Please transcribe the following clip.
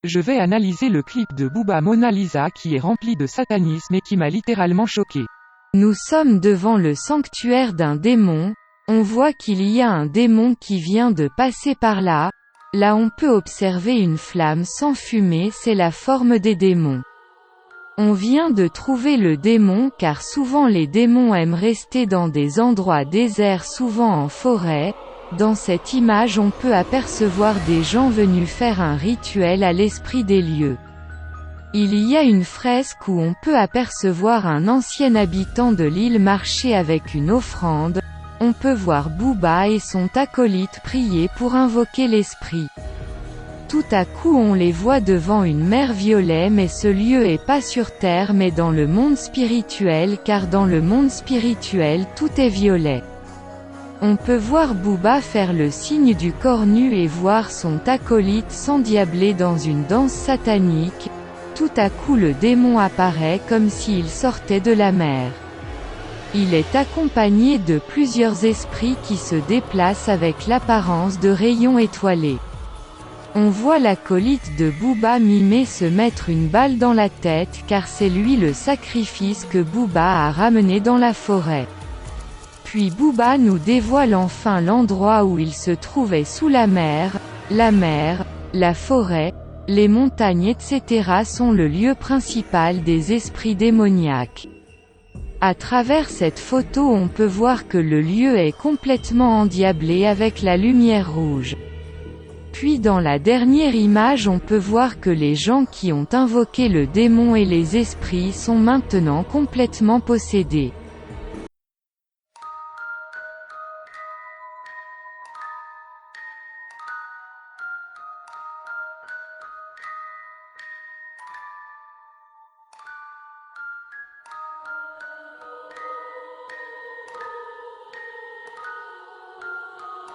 Je vais analyser le clip de Booba Mona Lisa qui est rempli de satanisme et qui m'a littéralement choqué. Nous sommes devant le sanctuaire d'un démon, on voit qu'il y a un démon qui vient de passer par là, là on peut observer une flamme sans fumée, c'est la forme des démons. On vient de trouver le démon car souvent les démons aiment rester dans des endroits déserts, souvent en forêt. Dans cette image on peut apercevoir des gens venus faire un rituel à l'esprit des lieux. Il y a une fresque où on peut apercevoir un ancien habitant de l'île marcher avec une offrande, on peut voir Booba et son acolyte prier pour invoquer l'esprit. Tout à coup on les voit devant une mer violet, mais ce lieu est pas sur terre mais dans le monde spirituel, car dans le monde spirituel tout est violet. On peut voir Booba faire le signe du corps nu et voir son acolyte s'endiabler dans une danse satanique. Tout à coup le démon apparaît comme s'il sortait de la mer. Il est accompagné de plusieurs esprits qui se déplacent avec l'apparence de rayons étoilés. On voit l'acolyte de Booba mimer se mettre une balle dans la tête car c'est lui le sacrifice que Booba a ramené dans la forêt. Puis Booba nous dévoile enfin l'endroit où il se trouvait sous la mer, la forêt, les montagnes etc. sont le lieu principal des esprits démoniaques. À travers cette photo on peut voir que le lieu est complètement endiablé avec la lumière rouge. Puis dans la dernière image on peut voir que les gens qui ont invoqué le démon et les esprits sont maintenant complètement possédés.